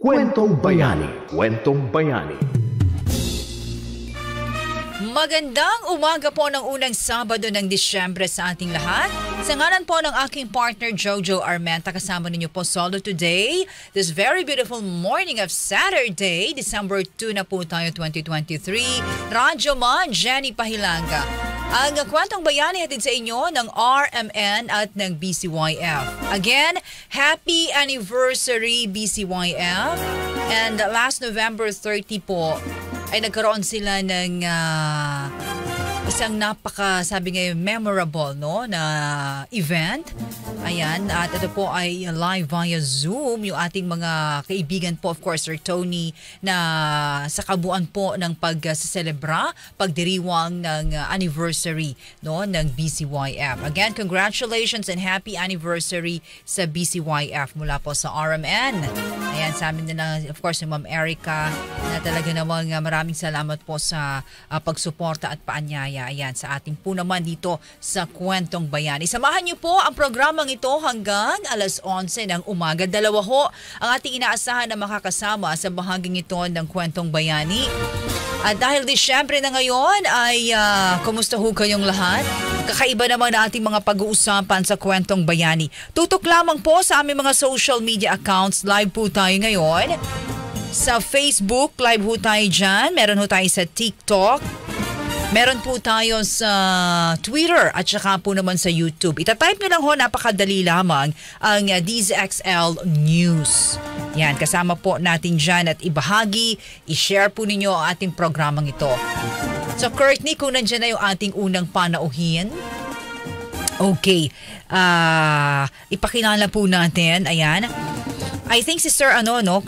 Kwentong Bayani. Kwentong Bayani. Magandang umaga po ng unang Sabado ng Disyembre sa ating lahat. Sa ngalan po ng aking partner Jojo Armenta, kasama ninyo po solo today. This very beautiful morning of Saturday, December 2 na po tayo 2023. Radyo Man, Jenny Pahilanga. Ang Kwentong Bayani hatid sa inyo ng RMN at ng BCYF. Again, happy anniversary BCYF. And last November 30 po, ay nagkaroon sila ng isang sabi ngayon, memorable na event. Ayan, at ito po ay live via Zoom. Yung ating mga kaibigan po, of course, Sir Tony, na sa kabuuan po ng pagsaselebra, pagdiriwang ng anniversary ng BCYF. Again, congratulations and happy anniversary sa BCYF mula po sa RMN. Ayan, sa amin na of course, yung Ma'am Erica, na talaga namang maraming salamat po sa pagsuporta at paanyaya. Ayan, sa ating po naman dito sa Kwentong Bayani. Samahan niyo po ang programang ito hanggang alas 11 ng umaga. Dalawa ho ang ating inaasahan na makakasama sa bahaging ito ng Kwentong Bayani. At dahil Disyembre na ngayon ay kumusta ho kayong lahat? Kakaiba naman na ating mga pag-uusapan sa Kwentong Bayani. Tutok lamang po sa aming mga social media accounts. Live po tayo ngayon. Sa Facebook, live ho tayo dyan. Meron ho tayo sa TikTok. Meron po tayo sa Twitter at saka po naman sa YouTube. Itatype nyo lang ho, napakadali lamang ang DZXL News. Yan, kasama po natin dyan at ibahagi, i-share po ninyo ang ating programang ito. So Courtney, kung nandyan na yung ating unang panauhin. Okay, ipakilala po natin, ayan. I think si Sir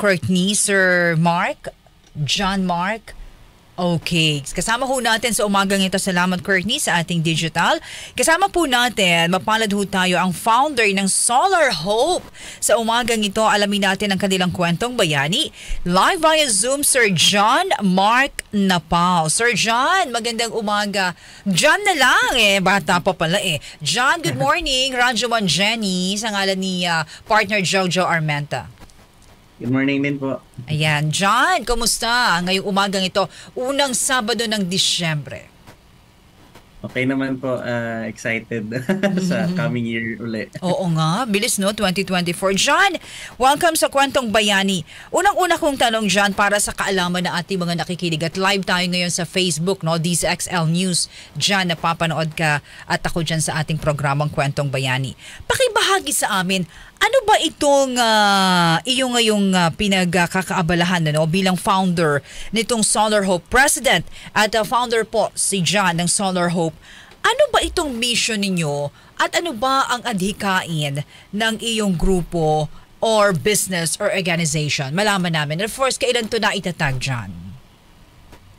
Courtney, Sir Mark, John Mark. Okay. Kasama po natin sa umagang ito, salamat Courtney, sa ating digital. Kasama po natin, mapalad ho tayo, ang founder ng Solar Hope. Sa umagang ito, alamin natin ang kanilang Kwentong Bayani. Live via Zoom, Sir John Mark Napao. Sir John, magandang umaga. John na lang bata pa pala John, good morning. Radyo Man Jenny, sa ngalan ni partner Jojo Armenta. Good morning din po. Ayan. John, kumusta ngayong umagang ito? Unang Sabado ng Disyembre. Okay naman po. Excited sa coming year uli. Oo nga. Bilis 2024. John, welcome sa Kwentong Bayani. Unang-una kong tanong, John, para sa kaalaman na ating mga nakikinig. At live tayo ngayon sa Facebook, DZXL News. John, napapanood ka at ako dyan sa ating programang Kwentong Bayani. Pakibahagi sa amin, ano ba itong iyong ngayong pinagkakaabalahan bilang founder nitong Solar Hope President at founder po si John ng Solar Hope? Ano ba itong mission ninyo at ano ba ang adhikain ng iyong grupo or business or organization? Malaman namin. And of course, kailan ito na itatag, John?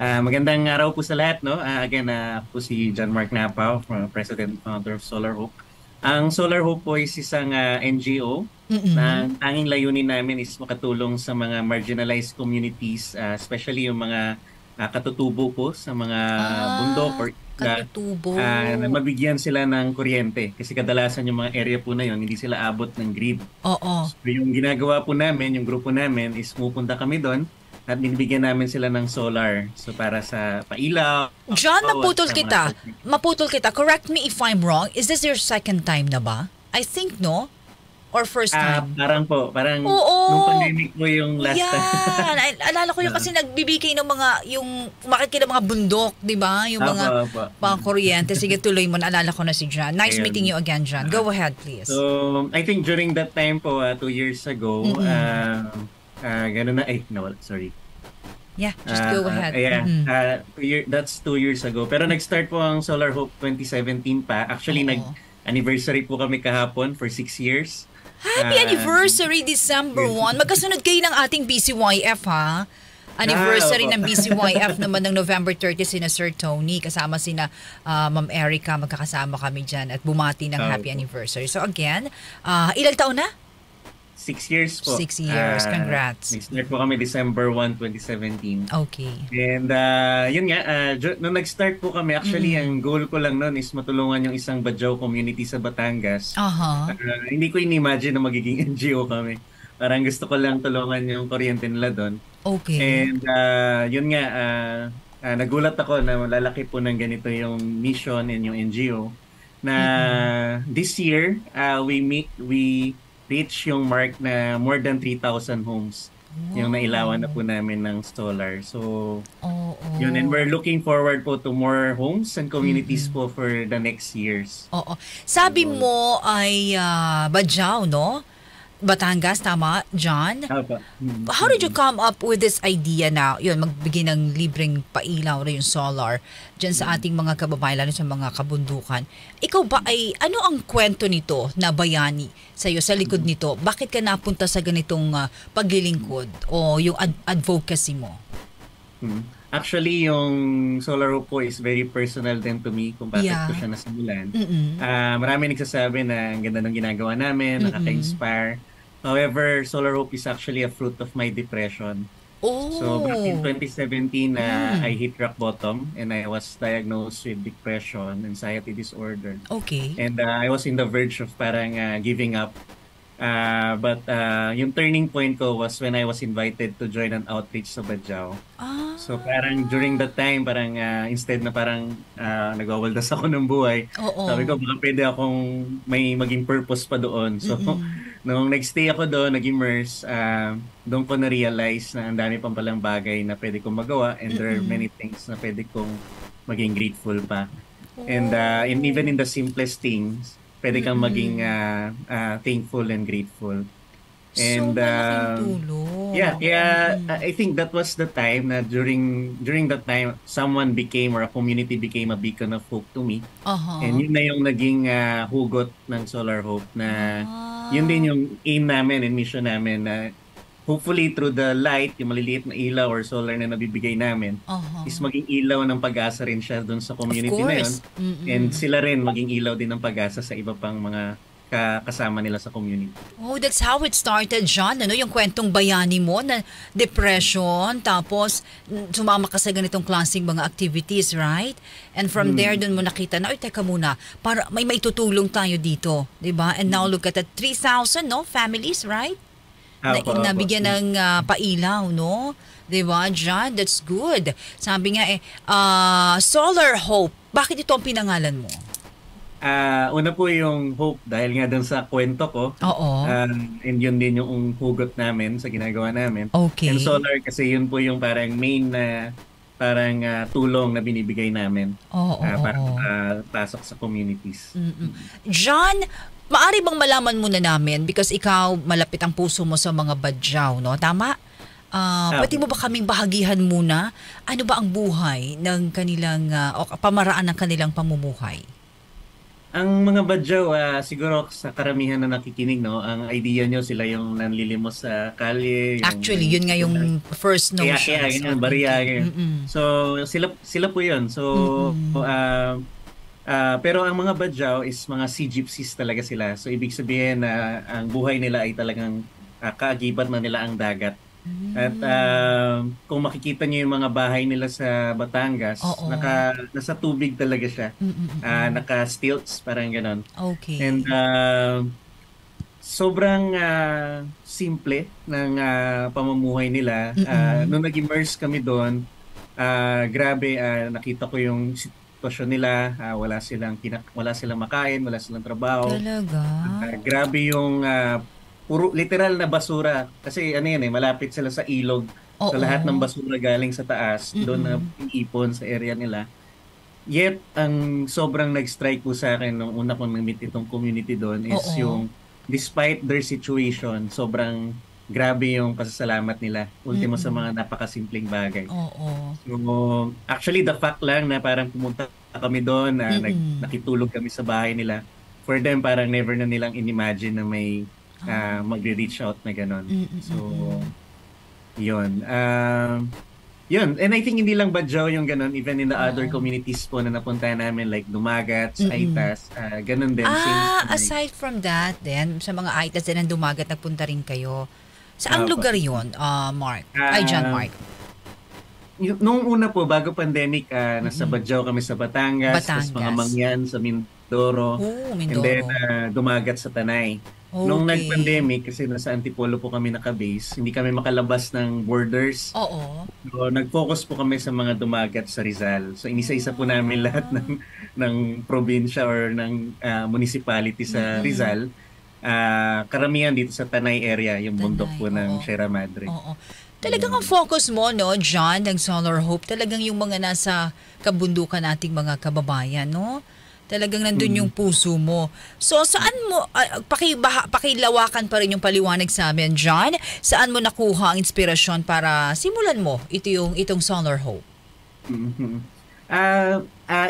Magandang araw po sa lahat. Again, po si John Mark Napao, President and Founder of Solar Hope. Ang Solar Hope po is isang NGO na tanging layunin namin is makatulong sa mga marginalized communities, especially yung mga katutubo po sa mga bundok or na mabigyan sila ng kuryente. Kasi kadalasan yung mga area po na yun, hindi sila abot ng grid. Oo. So, yung ginagawa po namin, yung grupo namin, is pupunta kami doon at binibigyan namin sila ng solar. So para sa pailaw. John, maputol kita. Correct me if I'm wrong. Is this your second time na ba? I think no? Or first time? Parang nung pandemic po yung last time. Alala ko yung kasi nagbibigay ng mga, yung makikita mga bundok, di ba? Yung mga pang-kuryente. Sige, tuloy mo. Naalala ko na si John. Nice meeting you again, John. Go ahead, please. So, I think during that time po, 2 years ago, gano'n na, sorry. Yeah, just go ahead. That's 2 years ago. Pero nag-start po ang Solar Hope 2017 pa. Actually, nag-anniversary po kami kahapon for 6 years. Happy anniversary, December 1. Magkasunod kayo ng ating BCYF, ha? Anniversary ng BCYF naman ng November 30, sina Sir Tony, kasama sina Ma'am Erica, magkakasama kami dyan at bumati ng happy anniversary. So again, ilang taon na? 6 years po. 6 years. Congrats. Nag-start po kami December 1, 2017. Okay. And yun nga, nung nag-start po kami, actually, ang goal ko lang noon is matulungan yung isang Badjao community sa Batangas. Hindi ko in-imagine na magiging NGO kami. Parang gusto ko lang tulungan yung kuryente nila doon. Okay. And yun nga, nagulat ako na lalaki po ng ganito yung mission and yung NGO na this year we reach yung mark na more than 3,000 homes yung nailawan na po namin ng solar. So Oo. yun, and we're looking forward po to more homes and communities po for the next years. Oo. Sabi mo ay Bajau, no? Batangas, tama, John? Apa. How did you come up with this idea na yun, magbigay ng libreng pailaw na yung solar dyan sa ating mga kababayan, lalo sa mga kabundukan? Ikaw ba ay, ano ang kwento nito na bayani sa'yo, sa likod nito? Bakit ka napunta sa ganitong paglilingkod o yung advocacy mo? Actually, yung Solar Hope po is very personal din to me kung bakit ko siya nasimulan. Marami nagsasabi na ang ganda ng ginagawa namin, nakaka-inspire. However, Solar Hope is actually a fruit of my depression. So back in 2017, I hit rock bottom and I was diagnosed with depression, anxiety disorder. Okay. And I was in the verge of parang giving up. But yung turning point ko was when I was invited to join an outreach sa Bajau. So parang during that time, parang instead na parang nagwawaldas ako ng buhay, sabi ko baka pwede akong may maging purpose pa doon. So nung nagstay ako doon, nag-immerse, doon ko na-realize na ang dami pang palang bagay na pwede kong magawa and there are many things na pwede kong maging grateful pa. And even in the simplest things, pwede kang maging thankful and grateful. And malaking tulong. I think that was the time na during that time someone became or a community became a beacon of hope to me. And yun na yung naging hugot ng Solar Hope na yun din yung aim namin and mission namin na hopefully through the light, yung maliliit na ilaw or solar na nabibigay namin, is maging ilaw ng pag-asa rin siya doon sa community na yun. And sila rin maging ilaw din ng pag-asa sa iba pang mga kasama nila sa community. Oh, that's how it started, John. Ano, yung kwentong bayani mo na depression, tapos sumama ka sa ganitong klaseng mga activities, right? And from there, dun mo nakita na, teka muna, para may tutulong tayo dito, di ba? And now look at that, 3,000, no? Families, right? Nabigyan ng pailaw, no? Diba, John? That's good. Sabi nga Solar Hope. Bakit ito ang pinangalan mo? Una po yung hope dahil nga dun sa kwento ko. And yun din yung hugot namin sa ginagawa namin. Okay. And solar kasi yun po yung parang main na tulong na binibigay namin para pasok sa communities. John, maari bang malaman muna namin because ikaw malapit ang puso mo sa mga Bajau, no? Tama? Pwede mo ba kaming bahagihan muna? Ano ba ang buhay ng kanilang o pamaraan ng kanilang pamumuhay? Ang mga Bajau, siguro sa karamihan na nakikinig, no, ang idea nyo sila yung nanlilimos sa kalye. Actually, yun nga yung first notion. Ganyan, bariya. So, sila po yun. So, pero ang mga Bajau is mga sea gypsies talaga sila. So, ibig sabihin na ang buhay nila ay talagang kaagibat na nila ang dagat. At kung makikita niyo yung mga bahay nila sa Batangas, nasa tubig talaga siya. Naka-stilts, parang ganon. Okay. And sobrang simple ng pamumuhay nila. Nung nag-immerse kami doon, grabe, nakita ko yung sitwasyon nila. Wala silang makain, wala silang trabaho. Talaga? Grabe yung puro literal na basura kasi malapit sila sa ilog. So lahat ng basura galing sa taas doon na iipon sa area nila. Yet ang sobrang nag-strike po sa akin nung una kong na-meet itong community doon is yung despite their situation, sobrang grabe yung pasasalamat nila. Ultimo sa mga napakasimpleng bagay. So actually the fact lang na parang pumunta kami doon, nakitulog kami sa bahay nila. For them parang never na nilang inimagine na may magre-reach out na gano'n. So, yun. Yun. And I think hindi lang Bajau yung gano'n. Even in the other communities po na napunta namin like Dumagat, Aitas, gano'n din. Aside from that, then, sa mga Aitas din ang Dumagat, nagpunta rin kayo. Saang lugar yun, Mark? John Mark? Nung una po, bago pandemic, nasa Bajau kami sa Batangas. Tapos mga Mangyan sa Mindoro. Mindoro. And then, Dumagat sa Tanay. Nung Okay. nag-pandemic, kasi nasa Antipolo po kami naka-base, hindi kami makalabas ng borders. Oo. So, nag-focus po kami sa mga dumagat sa Rizal. So, inisa-isa po namin lahat ng probinsya or ng municipality sa Mm-mm. Rizal. Karamihan dito sa Tanay area, yung bundok Tanay, po ng oo. Sierra Madre. Oo. Talagang ang focus mo, no, John, ng Solar Hope, talagang yung mga nasa kabundukan nating mga kababayan, no? Talagang nandun yung puso mo. So, saan mo, pakilawakan pa rin yung paliwanag sa amin, John? Saan mo nakuha ang inspirasyon para simulan mo itong Solar Hope? Mhm.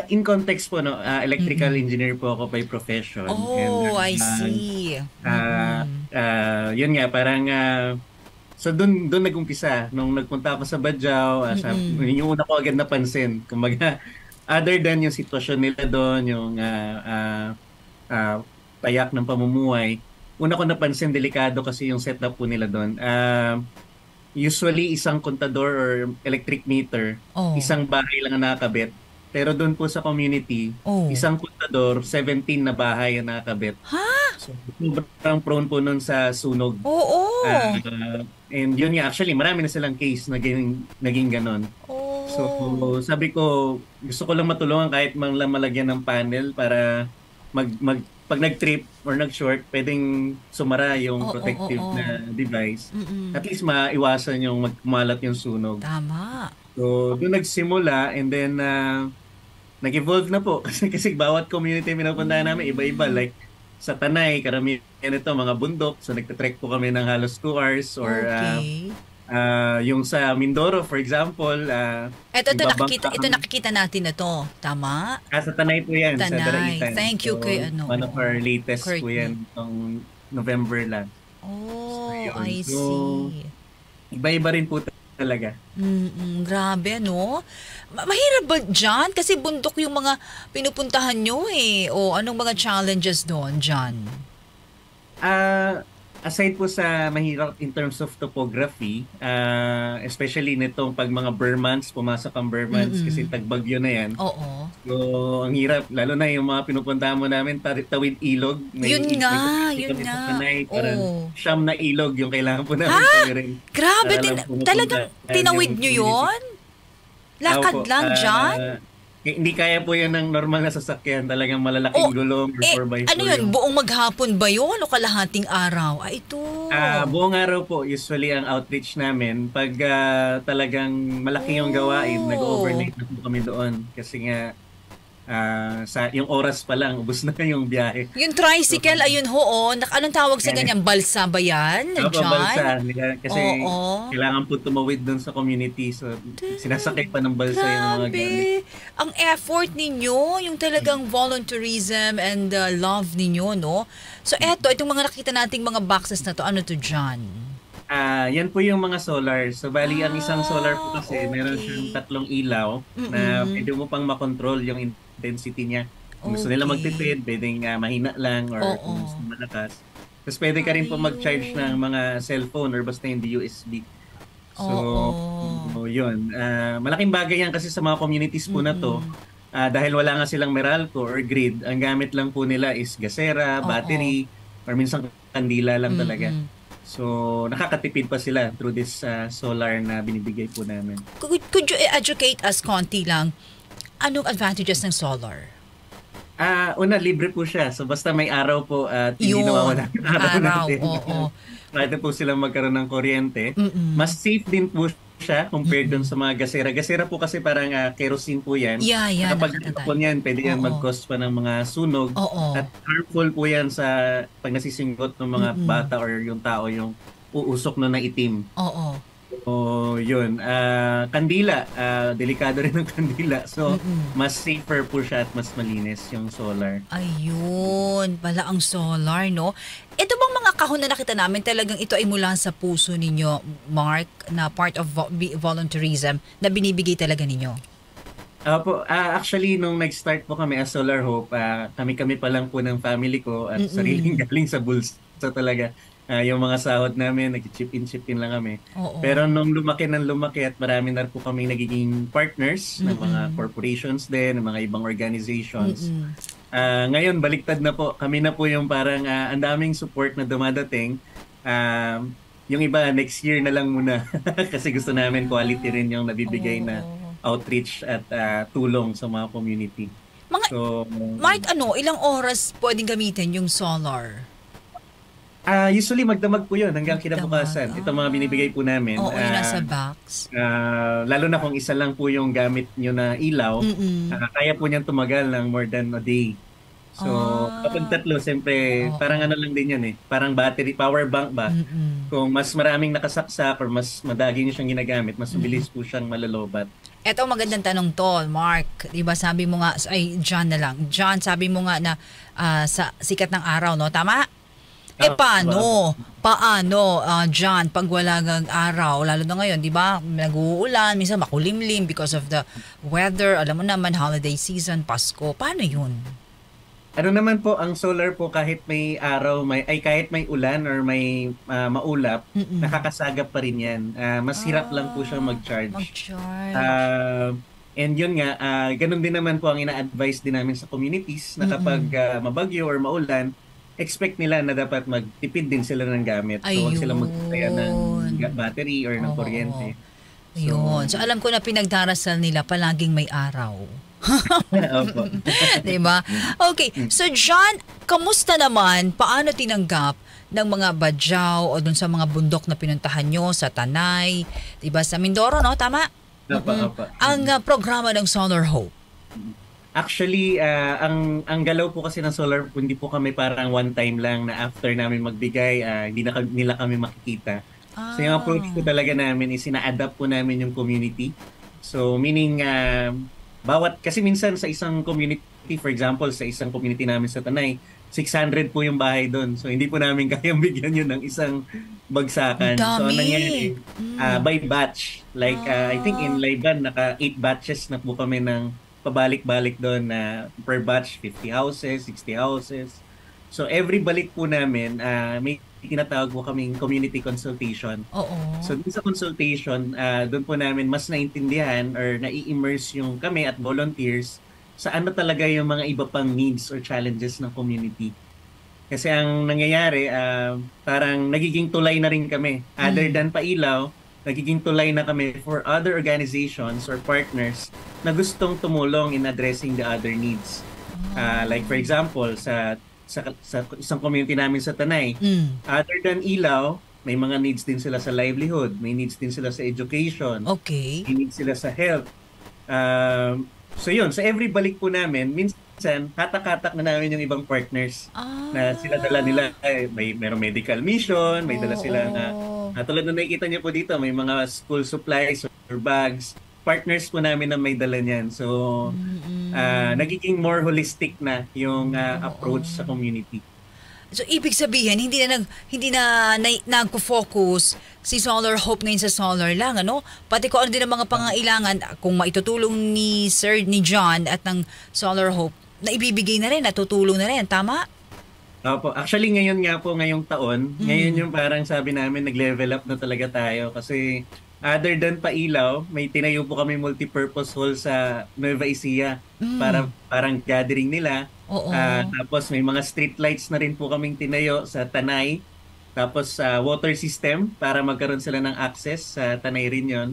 In context po, no, electrical engineer po ako by profession. Oh, I And, see. yun nga, parang, so doon nag-umpisa. Nung nagpunta ako sa Badjao, yun yung una ko agad napansin. Kumbaga, other than yung sitwasyon nila doon, yung payak ng pamumuhay, una ko napansin, delikado kasi yung setup po nila doon. Usually, isang kontador or electric meter, Oh. isang bahay lang ang nakakabit. Pero doon po sa community, Oh. isang kontador, 17 na bahay ang nakakabit. Ha? So, sobrang prone po nun sa sunog. Oo. And yun nga, actually, marami na silang case na naging ganon. Oh. So, sabi ko, gusto ko lang matulungan kahit man lang malagyan ng panel para pag nag-trip or nag-short, pwedeng sumara yung Oo, protective oo. na device. Mm-mm. At least maiwasan yung magkumalat yung sunog. Tama. So, doon nagsimula and then nag-evolve na po kasi bawat community pinupuntahan namin iba-iba, like sa Tanay, karamihan ito mga bundok, so nagte-trek po kami ng halos 2 hours or Okay. yung sa Mindoro for example, Ito nagbabangka nakikita natin na to. Tama? sa Tanay po yan, sa Tanay. Daraitan. Thank you kay ano. One of our latest po Courtney. yan itong November lang. Oh, So, yun. I So, see. Iba-iba rin po talaga. Grabe, no? Mahirap ba dyan? Kasi bundok yung mga pinupuntahan nyo eh. O anong mga challenges doon, John? Aside po sa mahirap in terms of topography, especially nitong pag mga Burmans, pumasok ang Burmans kasi tagbagyo na yan. Oo. So, ang hirap, lalo na yung mga pinupuntahan mo namin, tawid ilog. Yun nga, may yun kami nga. sa Tanay, parang Oo. siyam na ilog yung kailangan po namin tawirin. Grabe, Para lang pumupunta talagang tinawid yung nyo community. yun? Lakad Opo, lang, John? hindi kaya po yan ng normal na sasakyan. Talagang malalaking gulong or 4x4. Ano yun? Buong maghapon ba yun o kalahating araw? Ay, ito. Buong araw po, usually ang outreach namin, pag talagang malaki yung gawain, nag-overnight na po kami doon. Kasi nga, yung oras pa lang, ubos na yung biyahe. Yung tricycle, ayun ho, anong tawag sa ganyan? Balsa ba yan, John? Balsa. Kasi Oo. kailangan po tumawid doon sa community. So, sinasakay pa ng balsa yung mga gamit. Grabe. Ang effort ninyo, yung talagang volunteerism and love ninyo, no? So, itong mga nakita nating mga boxes na to, ano to, John? Yan po yung mga solar. So, bali, ang isang solar po kasi, okay. meron siyang 3 ilaw na pwede mo pang makontrol yung intensity niya. Kung gusto nila Okay. magtipid, pwedeng mahina lang or Oo. kung gusto malakas. Tapos pwede ka rin po mag-charge ng mga cellphone or basta hindi USB. So, yun. Malaking bagay yan kasi sa mga communities po na to. Dahil wala nga silang Meralco or grid, ang gamit lang po nila is gasera, battery, or minsan kandila lang talaga. So, nakakatipid pa sila through this solar na binibigay po namin. Could you educate us konti lang? Anong advantages ng solar? Una, libre po siya. So, basta may araw po at hindi Yun, nawawala yung araw natin. oo. Pwede po silang magkaroon ng kuryente. Mas safe din po siya compared dun sa mga gasera. Gasera po kasi parang kerosene po yan. Yeah, Kapag nakakatanda. ipon yan, pwede yan mag-cause pa ng mga sunog. Oo. At harmful po yan sa pag nasisinggot ng mga bata or yung tao yung uusok na itim. Oo. Yun. Kandila. Delikado rin ng kandila. So, mas safer po siya at mas malinis yung solar. Ayun, pala ang solar, no? Ito bang mga kahon na nakita namin, talagang ito ay mula sa puso ninyo, Mark, na part of volunteerism na binibigay talaga ninyo? Actually, nung nag-start po kami as Solar Hope, kami pa lang po ng family ko at sariling galing sa bulsa talaga. Yung mga sahod namin, nag-chip in lang kami. Oo. Pero nung lumaki at marami na po kami nagiging partners ng mga corporations din, ng mga ibang organizations. Ngayon, baliktad na po. Kami na po yung parang ang daming support na dumadating. Yung iba, next year na lang muna. Kasi gusto namin quality rin yung nabibigay na outreach at tulong sa mga community. So, Mark, ilang oras pwedeng gamitin yung solar? Usually magdamag po yun hanggang kinabukasan. Ito mga binibigay po namin. Oo, yung nasa box. Lalo na kung isa lang po yung gamit nyo na ilaw, kaya po niyang tumagal ng more than a day. So, kapag tatlo, siyempre, parang ano lang din yan eh. Parang battery, power bank ba? Kung mas maraming nakasaksak or mas madagi nyo siyang ginagamit, mas mabilis po siyang malalobat. Eto magandang tanong to, Mark. Diba sabi mo nga, John na lang. John, sabi mo nga na sa sikat ng araw, no? Tama? Paano, John, pag wala ng araw, lalo na ngayon, di ba, nag-uulan, minsan makulimlim because of the weather, alam mo naman, holiday season, Pasko, paano yun? Ano naman po, ang solar po kahit may araw, kahit may ulan or may maulap, nakakasagap pa rin yan. Mas hirap lang po siyang mag-charge. And yun nga, ganun din naman po ang ina-advise din namin sa communities na kapag mabagyo or maulan, expect nila na dapat magtipid din sila ng gamit. So, huwag sila magtaya ng battery or ng kuryente. So, alam ko na pinagdarasal nila palaging may araw. Opo. Diba? Okay. So, John, kamusta naman? Paano tinanggap ng mga badyaw o dun sa mga bundok na pinuntahan nyo sa Tanay? Diba? Sa Mindoro, no? Tama? Opo. Ang programa ng Solar Hope. Actually, ang galaw po kasi ng solar, hindi po kami parang one time lang na after namin magbigay, hindi na nila kami makikita. So yung approach ko talaga namin is ina-adapt po namin yung community. So meaning, kasi minsan sa isang community, for example, sa isang community namin sa Tanay, 600 po yung bahay doon. So hindi po namin kayang bigyan yun ng isang bagsakan. So nangyari, by batch. Like, I think in Laiban, naka 8 batches na po kami ng pabalik-balik doon na per batch 50 houses, 60 houses. So every balik po namin, may tinatawag po kaming community consultation. So dun sa consultation, doon po namin mas naintindihan or nai-immerse yung kami at volunteers sa ano talaga yung mga iba pang needs or challenges ng community. Kasi ang nangyayari, parang nagiging tulay na rin kami. Other than pailaw, nagiging tulay na kami for other organizations or partners na gustong tumulong in addressing the other needs. Like for example, sa isang community namin sa Tanay, other than ilaw, may mga needs din sila sa livelihood, may needs din sila sa education, may needs sila sa health. So yun, sa every balik po namin, minsan, katak-katak na namin yung ibang partners na sila dala nila, mayroong medical mission, may dala sila na tulad na nakikita niyo po dito, may mga school supplies or bags. Partners po namin na may dala niyan. So, nagiging more holistic na yung approach sa community. So, ibig sabihin, hindi na nagpo-focus si Solar Hope ngayon sa solar lang, ano? Pati kung ano din ang mga pangailangan, kung maitutulong ni John at ng Solar Hope, na ibibigay na rin, natutulong na rin. Tama? Opo. Actually, ngayong taon, ngayon yung parang sabi namin, nag-level up na talaga tayo. Kasi other than pailaw, may tinayo po kami multipurpose hall sa Nueva Ecija para parang gathering nila. Tapos may mga street lights na rin po kaming tinayo sa Tanay. Tapos water system para magkaroon sila ng access sa Tanay rin yun.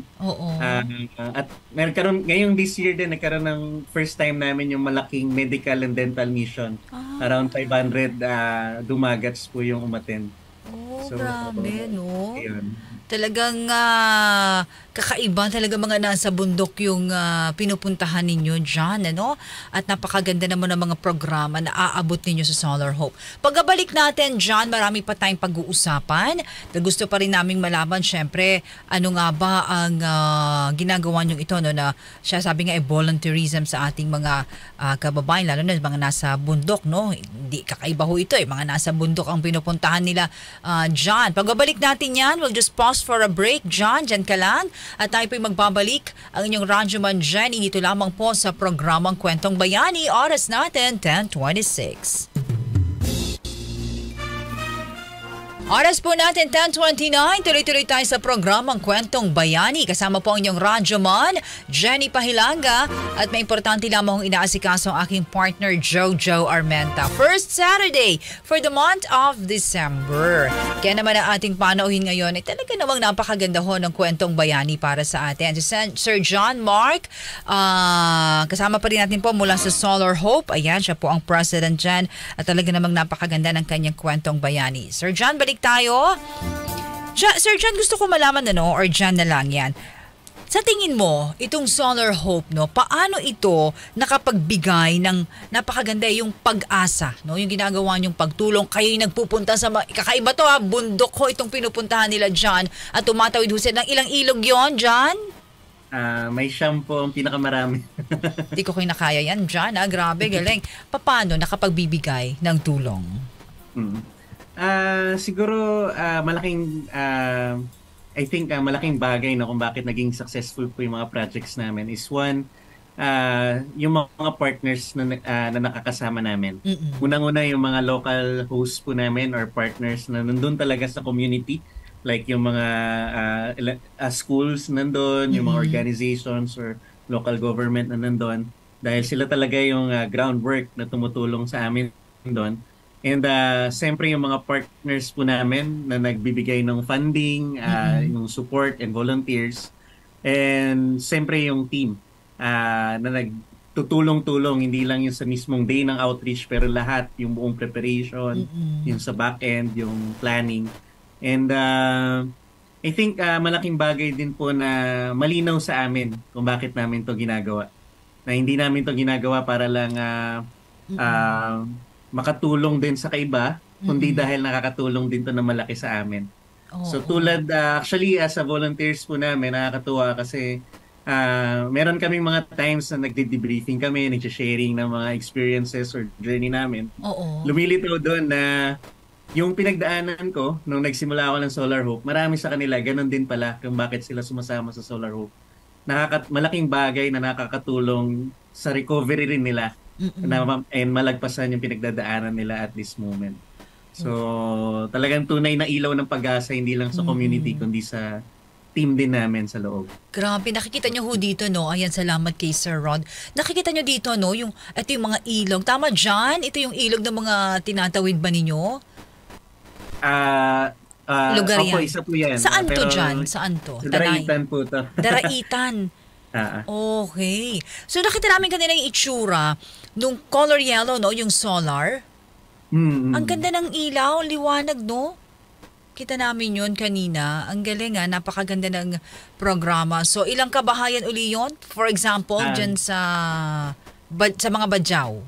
At ngayong this year din, nagkaroon ng first time namin yung malaking medical and dental mission. Around 500 dumagats po yung umattend. Grabe, no? Ayun. Talagang kakaiba talaga mga nasa bundok yung pinupuntahan ninyo dyan, ano? At napakaganda naman ng mga programa na aabot ninyo sa Solar Hope. Pagkabalik natin dyan, marami pa tayong pag-uusapan. Gusto pa rin naming malaman, syempre, ano nga ba ang ginagawa nyo ito, no? Na siya sabi nga volunteerism sa ating mga kababayan, lalo na mga nasa bundok, no? Hindi kakaiba ho ito, mga nasa bundok ang pinupuntahan nila dyan. Pagkabalik natin yan, we'll just pause for a break. John, dyan ka lang. At tayo po'y magbabalik ang inyong Radyo Man Jenny. Dito lamang po sa programang Kwentong Bayani. Oras natin, 10:26. Oras po natin 10:29. Tuloy-tuloy tayo sa programang Kwentong Bayani. Kasama po ang inyong radyoman, Jenny Pahilanga. At may importante lamang inaasikaso ang aking partner, Jojo Armenta. First Saturday for the month of December. Kaya naman ang ating panauhin ngayon ay talaga namang napakaganda ho ng Kwentong Bayani para sa atin. Si Sir John Mark, kasama pa rin natin po mula sa Solar Hope. Ayan, siya po ang president dyan. At talaga namang napakaganda ng kanyang Kwentong Bayani. Sir John, balik tayo. Sir John, gusto ko malaman or John na lang yan. Sa tingin mo, itong Solar Hope, paano ito nakapagbigay ng napakaganda yung pag-asa, yung ginagawa niyong pagtulong? Kayo yung nagpupunta sa kakaiba to bundok ho itong pinupuntahan nila John at tumatawid ho sila ng ilang ilog yon, John? May shampoo ang pinakamarami. Hindi ko kinakaya yan, John. Grabe, galing. Paano nakapagbibigay ng tulong? Siguro malaking I think malaking bagay kung bakit naging successful po yung mga projects namin is one, yung mga partners na nakakasama namin. Unang-una yung mga local hosts po namin or partners na nandun talaga sa community, like yung mga schools nandun, yung mga organizations or local government na nandun, dahil sila talaga yung groundwork na tumutulong sa amin doon. And siyempre yung mga partners po namin na nagbibigay ng funding, yung support and volunteers. And siyempre yung team na nagtutulong-tulong, hindi lang yung sa mismong day ng outreach, pero lahat, yung buong preparation, yung sa back-end, yung planning. And I think malaking bagay din po na malinaw sa amin kung bakit namin to ginagawa. Na hindi namin to ginagawa para lang makatulong din sa kaiba, kundi dahil nakakatulong din to na malaki sa amin. So tulad, actually as a volunteers po namin, nakakatuwa kasi meron kaming mga times na nagde-debriefing kami, nag-sharing ng mga experiences or journey namin. Lumilitaw doon na yung pinagdaanan ko nung nagsimula ako ng Solar Hope, marami sa kanila, ganun din pala kung bakit sila sumasama sa Solar Hope. Malaking bagay na nakakatulong sa recovery rin nila. And malagpasan yung pinagdadaanan nila at this moment. So, talagang tunay na ilaw ng pag-asa, hindi lang sa community, kundi sa team din namin sa loob. Grabe, nakikita nyo ho dito, Ayan, salamat kay Sir Rod. Nakikita nyo dito, ito yung mga ilog. Tama, John? Ito yung ilog ng mga tinatawid ba ninyo? Lugar yan. Isa po yan. Saan to, John? Saan to? Daraitan po to. Daraitan. Okay. So nakita namin kanina yung itsura nung color yellow, yung solar. Ang ganda ng ilaw, liwanag, Kita namin yun kanina. Ang galing napakaganda ng programa. So ilang kabahayan uli yun? For example, dyan sa mga badyaw.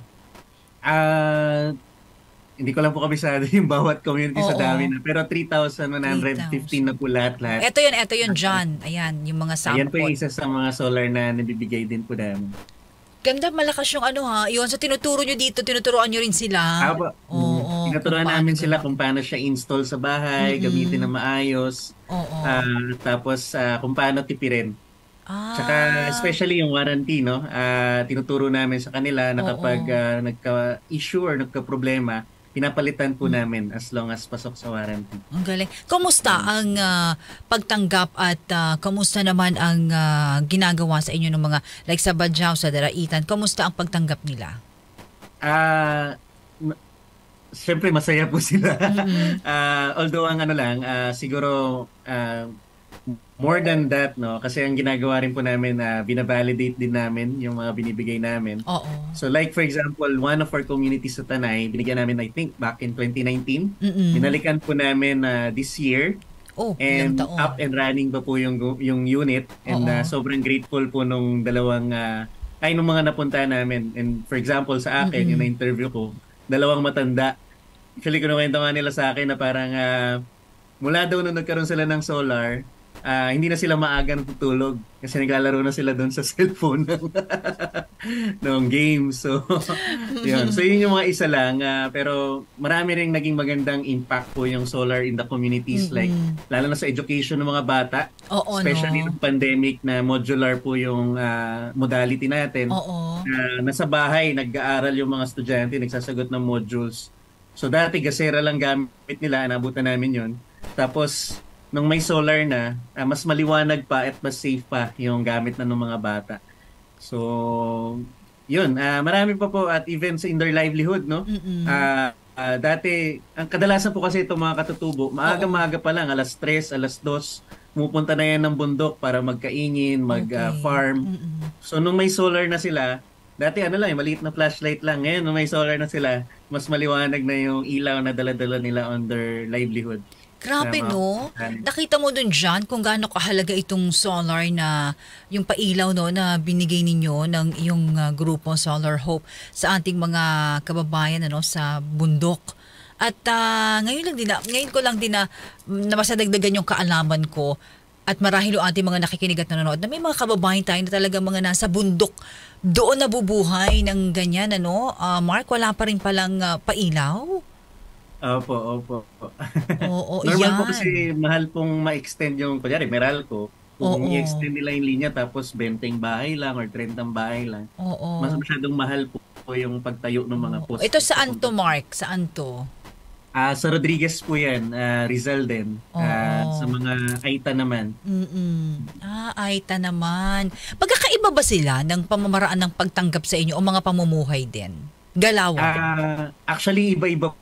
Hindi ko lang po kabisado yung bawat community sa dami na. Pero 3,115 na po lahat-lahat. Ito yun, John. Ayan, yung mga sample. Ayan po yung isa sa mga solar na nabibigay din po namin. Ganda, malakas yung yun. So tinuturuan nyo rin sila. Tinuturuan namin sila kung paano siya install sa bahay, gamitin na maayos. Tapos kung paano tipirin. Tsaka especially yung warranty, tinuturo namin sa kanila na kapag nagka-issue or nagka-problema, pinapalitan po namin as long as pasok sa warranty. Ang galing. Kumusta ang pagtanggap at kumusta naman ang ginagawa sa inyo ng mga like sa Badyaw, sa Daraitan? Kumusta ang pagtanggap nila? Siyempre masaya po sila. Although ang siguro more than that, kasi ang ginagawa rin po namin, binavalidate din namin yung mga binibigay namin. So like for example, one of our communities sa Tanay, binigyan namin I think back in 2019. Binalikan po namin this year. And up and running pa po yung unit. And sobrang grateful po nung nung mga napunta namin. And for example, sa akin, yung na-interview ko, dalawang matanda. Actually, kinukwento nga nila sa akin na parang mula daw nung nagkaroon sila ng solar, hindi na sila maaga natutulog kasi naglalaro na sila doon sa cellphone ng game. So, yun. So, yun yung mga isa lang. Pero marami rin naging magandang impact po yung solar in the communities. Like, lalo na sa education ng mga bata. Especially ng pandemic na modular po yung modality natin. Nasa bahay, nag-aaral yung mga estudyante, nagsasagot ng modules. So dati gasera lang gamit nila, inabutan namin yon. Tapos nung may solar na, mas maliwanag pa at mas safe pa yung gamit na ng mga bata. So yun, marami pa po at even in their livelihood, no? Dati, ang kadalasan po kasi itong mga katutubo, maaga-maaga pa lang, alas 3, alas 2, pumupunta na yan ng bundok para magkaingin, mag-farm. So nung may solar na sila, dati maliit na flashlight lang. Ngayon, nung may solar na sila, mas maliwanag na yung ilaw na dala-dala nila on their livelihood. Grabe, no? Nakita mo dun dyan kung gaano kahalaga itong solar na, yung pailaw, no, na binigay ninyo ng iyong grupo Solar Hope sa ating mga kababayan, ano, sa bundok. At ngayon ko lang din na masadagdagan yung kaalaman ko at marahil yung ating mga nakikinig at nanonood na may mga kababayan tayo na talaga mga nasa bundok doon nabubuhay ng ganyan, ano? Mark, wala pa rin palang pailaw? Opo. Oo, Normal yan. po kasi mahal pong ma-extend yung, kunyari, Meralco, kung Oo. i-extend nila yung linya tapos 20 bahay lang or 30 bahay lang, Oo. mas masyadong mahal po yung pagtayo ng mga post. Ito saan to, Mark? Saan to? Sa Rodriguez po yan, Rizal din. Sa mga Aita naman. Aita naman. Magkakaiba ba sila ng pamamaraan ng pagtanggap sa inyo o mga pamumuhay din? Galawan? Actually, iba-iba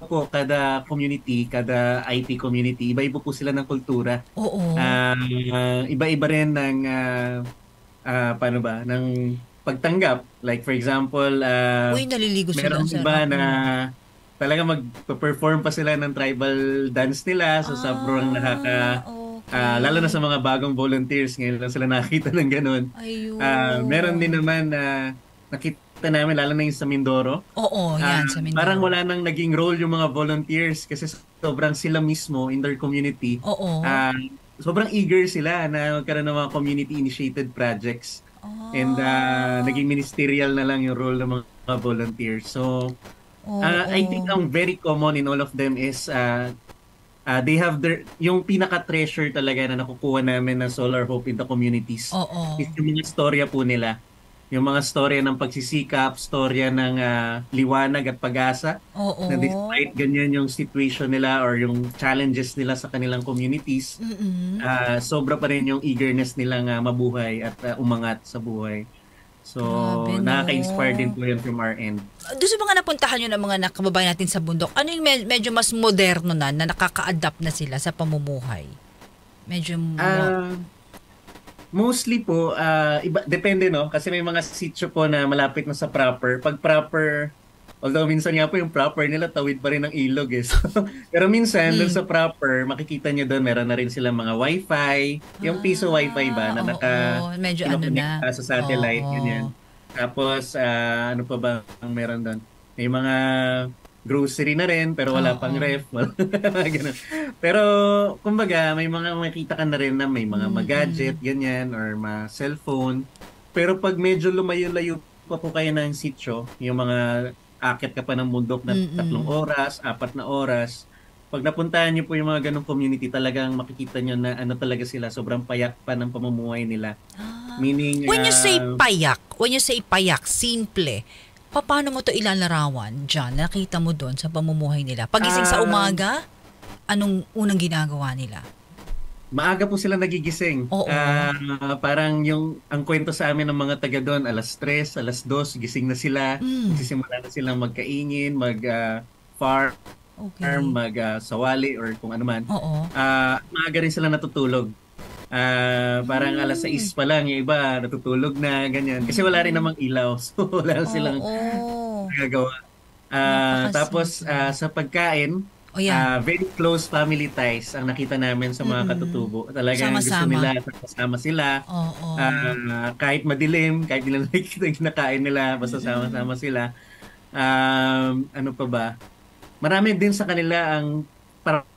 po kada community, kada IT community, iba-iba po sila ng kultura. Oo. Iba-iba rin ng ng pagtanggap. Like for example, Uy, naliligo sila. meron iba na talaga mag-perform pa sila ng tribal dance nila. So sobrang lalo na sa mga bagong volunteers, ngayon lang sila nakita ng ganun. Ayun. Meron din naman nakita namin, lalo na yung sa Mindoro. Oo, yan, sa Mindoro. Parang wala nang naging role yung mga volunteers kasi sobrang sila mismo in their community. Oo. Sobrang eager sila na magkaroon ng mga community-initiated projects. And naging ministerial na lang yung role ng mga volunteers. So, I think ang very common in all of them is they have yung pinaka-treasure talaga na nakukuha namin ng Solar Hope in the communities. Is yung mga storya po nila. Yung mga storya ng pagsisikap, storya ng liwanag at pag-asa. Na despite ganyan yung situation nila or yung challenges nila sa kanilang communities, sobra pa rin yung eagerness nilang mabuhay at umangat sa buhay. So, nakaka-inspire din po yun from our end. Doon sa mga napuntahan nyo ng mga kababayan natin sa bundok, ano yung medyo mas moderno na nakaka-adapt na sila sa pamumuhay? Medyo mostly po, depende, no? Kasi may mga sitio po na malapit na sa proper. Pag proper, although minsan nga po yung proper nila, tawid pa rin ng ilog eh. So, pero minsan, doon sa proper, makikita nyo doon, meron na rin silang mga wifi. Yung piso wifi ba, na medyo sa satellite, ganyan. Tapos, ano pa ba ang meron doon? May mga grocery na rin, pero wala pang ref. Ganun. Pero, kumbaga, may mga makita ka na rin na may mga gadget, ganyan, or cellphone. Pero pag medyo lumayo-layo pa po kayo ng sitio, yung mga akit ka pa ng bundok na 3 oras, 4 na oras, pag napuntahan niyo po yung mga ganong community, talagang makikita niyo na ano talaga sila, sobrang payak pa ng pamumuhay nila. Meaning, when you say payak, simple, paano mo to ilalarawan dyan? Nakita mo doon sa pamumuhay nila. Pagising sa umaga, anong unang ginagawa nila? Maaga po sila nagigising. Parang ang kwento sa amin ng mga taga doon, alas 3, alas 2, gising na sila. Nagsisimula na silang magkaingin, mag-farm, mag-sawali, or kung ano man. Maaga rin sila natutulog. Parang alas 6 pa lang, yung iba natutulog na, ganyan. Kasi wala rin namang ilaw. So, wala silang nagagawa. Tapos, sa pagkain, very close family ties ang nakita namin sa mga katutubo. Talagang gusto nila, kasama sila. Kahit madilim, kahit nila nakikita yung kinakain nila, basta sama-sama sila. Ano pa ba? Marami din sa kanila ang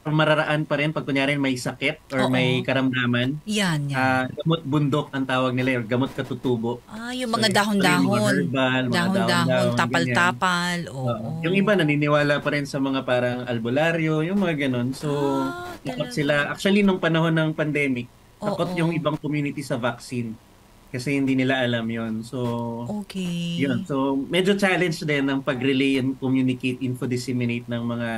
mararaan pa rin pag kunyari may sakit or may karamdaman. Yan. Gamot bundok ang tawag nila, or gamot katutubo. Yung mga dahon-dahon. Dahon-dahon, tapal-tapal. Yung iba naniniwala pa rin sa mga parang albularyo, yung mga ganun. So, takot sila. Actually, nung panahon ng pandemic, takot yung ibang community sa vaccine. kasi hindi nila alam yon. So, Okay. yun. So, medyo challenge din ang pag-relay and communicate, info-disseminate ng mga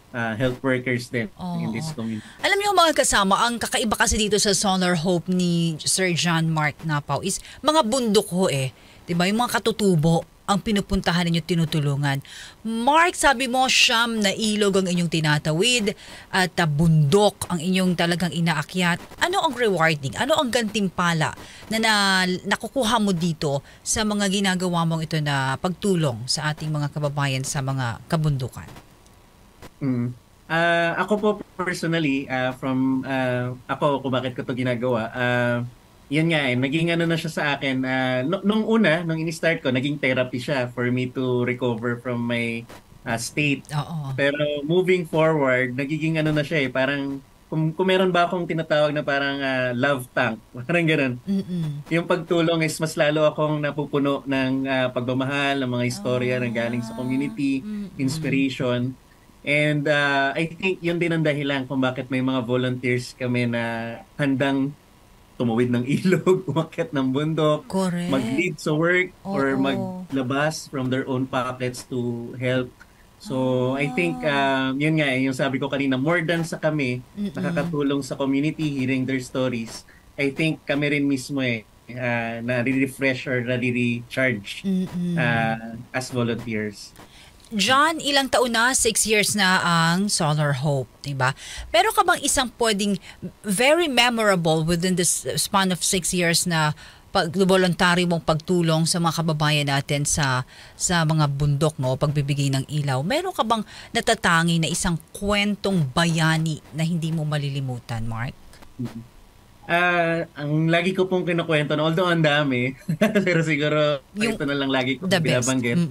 health workers din in Oo. this community. Alam niyo mga kasama, ang kakaiba kasi dito sa Solar Hope ni Sir John Mark Napaw is mga bundok ho eh. 'Di ba? Yung mga katutubo ang pinupuntahan ninyo, tinutulungan. Mark, sabi mo siyam na ilog ang inyong tinatawid at bundok ang inyong talagang inaakyat. Ano ang rewarding? Ano ang gantimpala na nakukuha mo dito sa mga ginagawa mong ito na pagtulong sa ating mga kababayan sa mga kabundukan? Mm. Ako po personally, ako kung bakit ko to ginagawa, yun nga naging ano na siya sa akin. Nung una, nung in-start ko, naging therapy siya for me to recover from my state. Oo. Pero moving forward, nagiging ano na siya parang kung meron ba akong tinatawag na parang love tank, parang ganun. Mm-mm. Yung pagtulong is mas lalo akong napupuno ng pagmamahal, ng mga istorya na galing sa community, inspiration. And I think yun din ang dahilan kung bakit may mga volunteers kami na handang tumawid ng ilog, umakyat ng bundok, Correct. mag-lead sa work, or Oo. maglabas from their own pockets to help. So, I think, yun nga, yung sabi ko kanina, more than sa kami, nakakatulong sa community, hearing their stories. I think kami rin mismo na-refresh or na-recharge as volunteers. John, ilang taon na? 6 years na ang Solar Hope, diba? Pero ka bang isang pwedeng very memorable within this span of 6 years na voluntary mong pagtulong sa mga kababayan natin sa mga bundok, no? Pagbibigay ng ilaw. Meron ka bang natatangi na isang kwentong bayani na hindi mo malilimutan, Mark? Ang lagi ko pong kinukwento, although ang dami, pero siguro ito na lang lagi ko the best. binabanggit.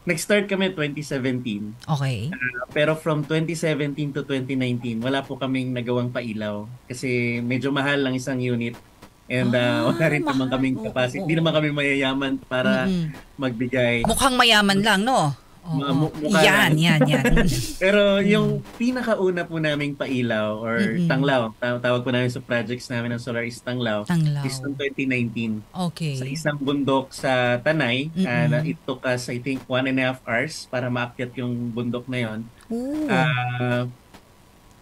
Nag-start kami 2017. Okay. Pero from 2017 to 2019, wala po kaming nagawang pailaw. Kasi medyo mahal lang isang unit. And wala rin naman kaming capacity. Hindi naman kami mayayaman para magbigay. Mukhang mayaman lang, no? Mukha Yan. Pero yung pinakauna po naming pailaw or tanglaw, tawag po namin sa projects namin ng solar is tanglaw. is noong 2019. Okay. Sa isang bundok sa Tanay, na it took us, I think, 1.5 hours para maakyat yung bundok na yon.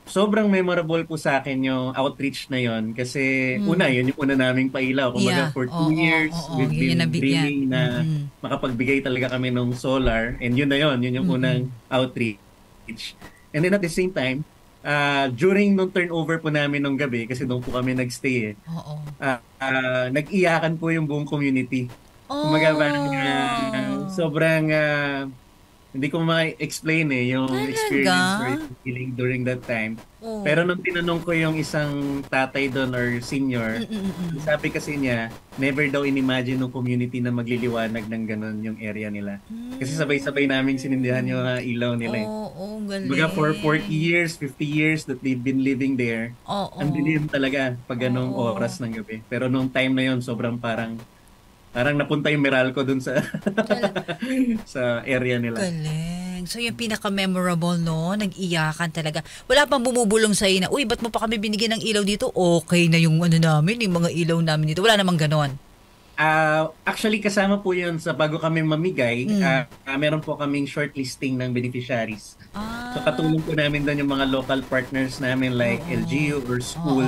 Sobrang memorable po sa akin yung outreach na yon kasi yun yung una naming pailaw. Kumbaga for 2 years, we've been dreaming na makapagbigay talaga kami ng solar, and yun na yun yung unang outreach. And then at the same time, during nung turnover po namin nung gabi, kasi doon po kami nagstay nag-iyakan po yung buong community. Kumbaga parang sobrang hindi ko ma-explain yung experience or yung feeling during that time. Pero nung tinanong ko yung isang tatay doon or senior, sabi kasi niya, never daw in-imagine ng community na magliliwanag ng ganun yung area nila. Kasi sabay-sabay namin sinindihan yung ilaw nila. Galing. Baga for 40 years, 50 years that they've been living there, ang dilim talaga pag ganung oras ng gabi. Pero nung time na yon sobrang parang napunta yung Meralco dun sa sa area nila. Galing. So yung pinaka-memorable, no? Nag-iyakan talaga. Wala pang bumubulong sa'yo na, uy, ba't mo pa kami binigyan ng ilaw dito? Okay na yung namin, yung mga ilaw namin dito. Wala namang ganon. Actually, kasama po yun sa bago kami mamigay, meron po kaming shortlisting ng beneficiaries. So katulong po namin doon yung mga local partners namin like LGU or school.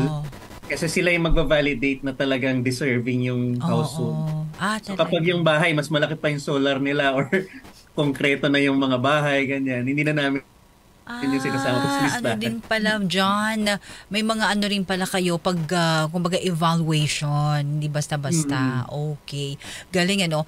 Kasi sila yung magva-validate na talagang deserving yung household. So kapag yung bahay, mas malaki pa yung solar nila or konkreto na yung mga bahay, ganyan, hindi na namin yung sinasama sa lista. Ano din pala, John, may mga ano rin pala kayo pag, kumbaga, evaluation, hindi basta-basta. Okay. Galing, ano.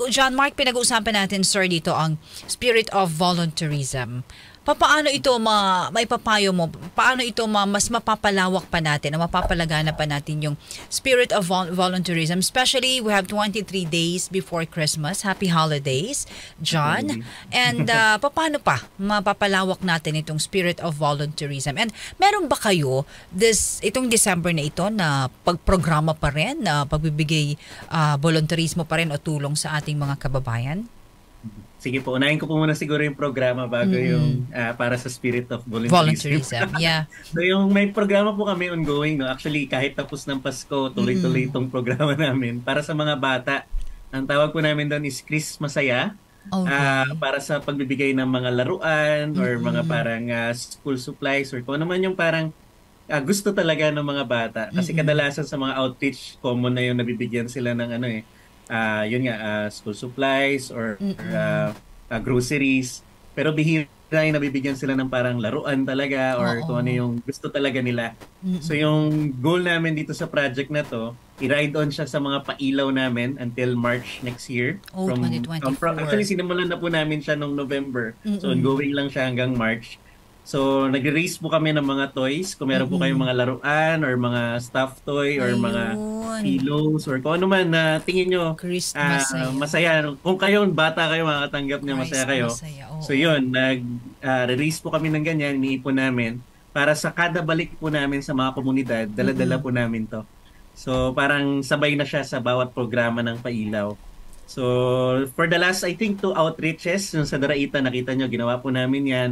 John Mark, pinag-uusapan natin, sir, dito ang spirit of volunteerism. Paano ito maipapayo mo? Paano ito mas mapapalawak pa natin, mapapalagana pa natin yung spirit of volunteerism? Especially, we have 23 days before Christmas. Happy holidays, John. And paano pa mapapalawak natin itong spirit of volunteerism? And meron ba kayo itong December na ito na pagprograma pa rin, na pagbibigay volunteerismo pa rin o tulong sa ating mga kababayan? sige po, unahin ko po muna siguro yung programa bago yung para sa Spirit of Volunteerism. Volunteerism, yeah. So yung may programa po kami ongoing, no? Actually, kahit tapos ng Pasko, tuloy-tuloy itong programa namin para sa mga bata. Ang tawag po namin doon is Chris Masaya. Okay. Para sa pagbibigay ng mga laruan or mga parang school supplies or kung ano man yung parang gusto talaga ng mga bata. Kasi kadalasan sa mga outreach, common na yung nabibigyan sila ng ano yun nga, school supplies or groceries. Pero bihira yung nabibigyan sila ng parang laruan talaga or kung ano yung gusto talaga nila. So yung goal namin dito sa project na to, i-ride on siya sa mga pailaw namin until March next year. 2024. Actually, sinimulan na po namin siya noong November. So ongoing lang siya hanggang March. So, nag-raise po kami ng mga toys. Kung meron po kayong mga laruan or mga stuffed toy or mga pillows or kung ano man na tingin nyo masaya. Kung kayo, bata kayo, makakatanggap niya, masaya kayo. So, yun, nag-release po kami ng ganyan, iniipon namin para sa kada balik po namin sa mga komunidad, dala-dala po namin to. So, parang sabay na siya sa bawat programa ng Pailaw. So, for the last, I think, 2 outreaches, yung sa Daraita, nakita nyo, ginawa po namin yan.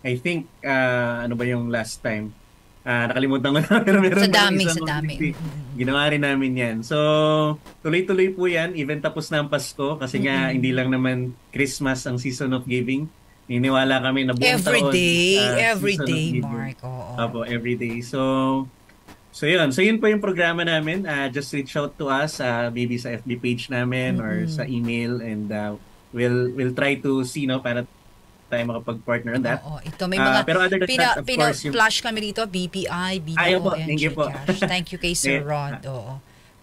I think, ano ba yung last time? Nakalimutan ko na, pero meron sa dami. Ginawa rin namin yan. So, tuloy-tuloy po yan, even tapos na ang Pasko, kasi nga, hindi lang naman Christmas ang season of giving. Niniwala kami na buong taon. Every day, Mark. Opo, every day. So yun po yung programa namin. Just reach out to us, maybe sa FB page namin or sa email, and we'll try to see para tayo makapag-partner on that. Ito may mga pero other than that, of course, flash kami dito, BPI, BDO, and GCash. Thank you kay Sir Rod.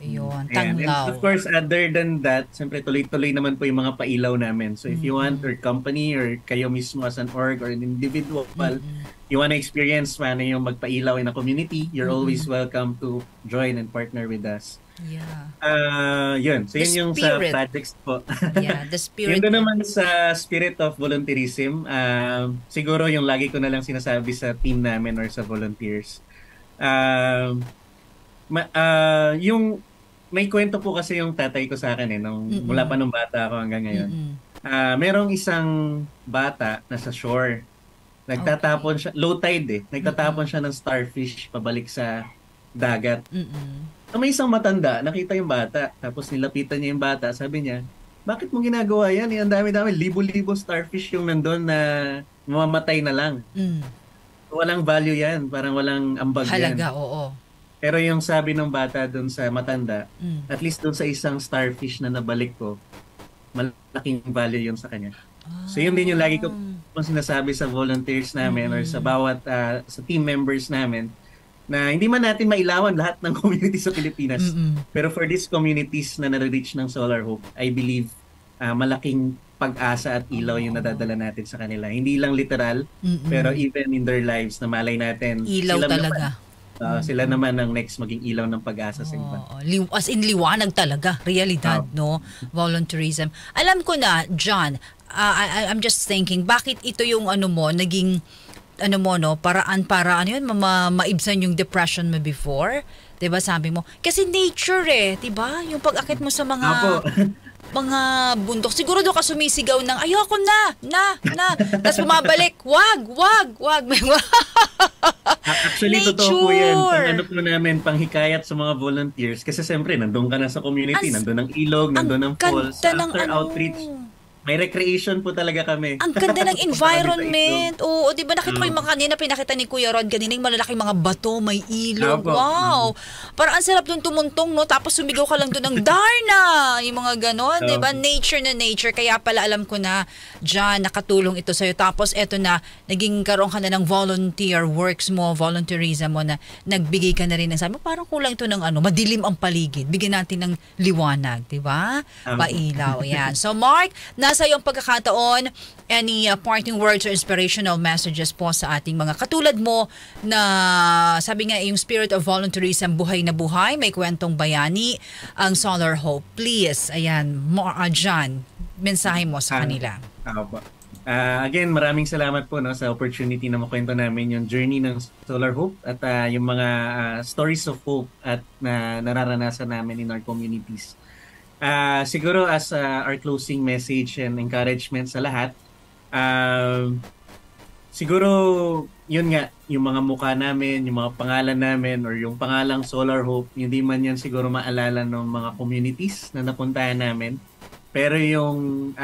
Ayun, Tanglaw. And of course, other than that, siyempre tuloy-tuloy naman po yung mga pailaw namin. So if you want, or company, or kayo mismo as an org or an individual, you want to experience paano yung magpailaw in a community, you're always welcome to join and partner with us. Yeah. Yun. So yun yung sa projects po. Yeah, the spirit. Yun naman sa Spirit of Volunteerism, siguro yung lagi ko na lang sinasabi sa team namin or sa volunteers. Yung may kwento po kasi yung tatay ko sa akin mula pa nung bata ako hanggang ngayon. Merong isang bata na sa shore. Nagtatapon siya, low tide nagtatapon siya ng starfish pabalik sa dagat. May isang matanda, nakita yung bata, tapos nilapitan niya yung bata, sabi niya, bakit mo ginagawa yan? Ang dami-dami, libo-libo starfish yung nandun na mamamatay na lang. Walang value yan, parang walang ambag yan. Halaga, oo. Pero yung sabi ng bata doon sa matanda, at least doon sa isang starfish na nabalik ko, malaking value yun sa kanya. So yun din yung lagi ko sinasabi sa volunteers namin or sa bawat sa team members namin na hindi man natin mailawan lahat ng community sa Pilipinas. Pero for these communities na nare-reach ng Solar Hope, I believe malaking pag-asa at ilaw yung nadadala natin sa kanila. Hindi lang literal, pero even in their lives na malay natin. Ilaw talaga. Sila naman ang next maging ilaw ng pag-asa sa iba. As in liwanag talaga, realidad, no? Volunteerism. Alam ko na, John, I'm just thinking, bakit ito yung naging paraan para maibsan yung depression mo before? 'Di ba sabi mo? Kasi nature 'di ba? Yung pag-akit mo sa mga mga bundok. Siguro doon ka sumisigaw ng ayoko na. Tapos bumabalik, wag. Actually, totoo po yan. Ano po namin, panghikayat sa mga volunteers. Kasi siyempre, nandun ka na sa community, nandun ang ilog, nandun ang falls. After outreach, may recreation po talaga kami. Ang ganda ng environment. Oo, di ba nakita ko yung mga kanina, pinakita ni Kuya Rod kanina yung malalaking mga bato, may ilog. Wow. Parang ang sarap doon tumuntong, no? Tapos sumigaw ka lang doon ng Darna. Yung mga ganon, di ba? Nature na nature. Kaya pala alam ko na, John, nakatulong ito sa'yo. Tapos eto na, naging karoon ka na ng volunteer works mo, volunteerism mo na nagbigay ka na rin ng sabi, parang kulang ito ng madilim ang paligid. Bigyan natin ng liwanag, di ba? Pailaw. Yan. So Mark, nasa yung pagkakataon, any parting words or inspirational messages po sa ating mga katulad mo na sabi nga yung spirit of volunteerism, buhay na buhay, may kwentong bayani, ang Solar Hope. Please, ayan, John, mensahe mo sa kanila. Again, maraming salamat po sa opportunity na makwento namin yung journey ng Solar Hope at yung mga stories of hope at na nararanasan namin in our communities. Siguro as our closing message and encouragement sa lahat, um, siguro yun nga, yung mga mukha namin, yung mga pangalan namin, or yung pangalang Solar Hope, hindi man yan siguro maalala ng mga communities na napuntahan namin. Pero yung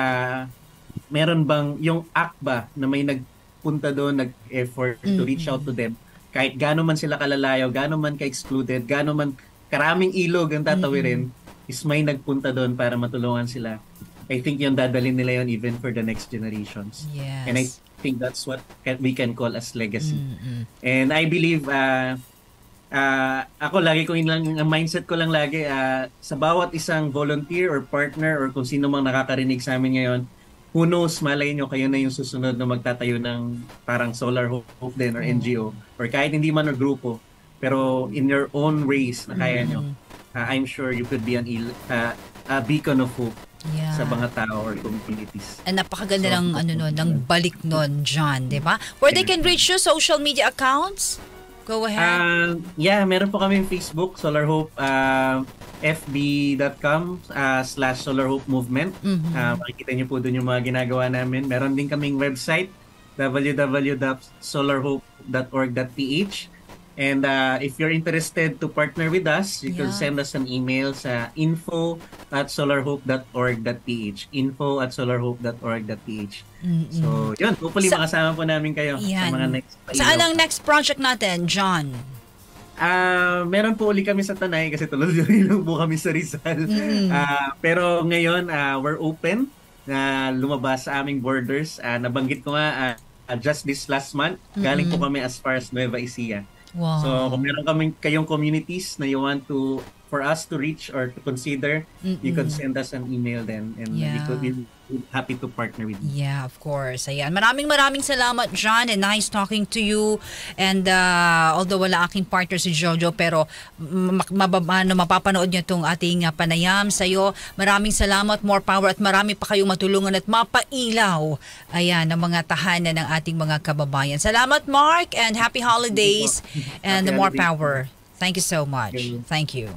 meron bang yung act ba na may nagpunta doon, nag-effort to reach out to them, kahit gaano man sila kalalayo, gaano man ka-excluded, gaano man karaming ilog ang tatawirin, is may nagpunta doon para matulungan sila. I think yung dadalhin nila yon even for the next generations. Yes. And I think that's what we can call as legacy. And I believe, ako lagi ko ang mindset ko lang lagi, sa bawat isang volunteer or partner or kung sino mang nakakarinig sa amin ngayon, who knows, malay nyo, kayo na yung susunod na magtatayo ng parang Solar Hope din or NGO, or kahit hindi man or grupo, pero in your own ways na kaya nyo. I'm sure you could be a beacon of hope sa mga tao or communities. And napakaganda ng balik nun, John, di ba? Where they can reach you, social media accounts? Go ahead. Meron po kami Facebook, Solar Hope, fb.com/Solar Hope Movement. Makikita niyo po doon yung mga ginagawa namin. Meron din kaming website, www.solarhope.org.ph. And if you're interested to partner with us, you can send us an email sa info@solarhope.org.ph. info@solarhope.org.ph. So, yun. Hopefully, makasama po namin kayo sa mga next. Saan ang next project natin, John? Meron po uli kami sa Tanay kasi tuloy-tuloy lang po kami sa Rizal. Pero ngayon, we're open na lumabas sa aming borders. Nabanggit ko nga, just this last month, galing po kami as far as Nueva Ecija. Wow. So, kung meron kayong communities na you want for us to reach or to consider, you could send us an email then, and we could be happy to partner with you. Yeah, of course. Ayan. Maraming salamat, John, and nice talking to you. And although wala aking partner si Jojo, pero mapapanood niyo itong ating panayam sa'yo. Maraming salamat, more power, at marami pa kayong matulungan at mapailaw ayan, ng mga tahanan ng ating mga kababayan. Salamat, Mark, and happy holidays, and more power. Thank you so much. Thank you.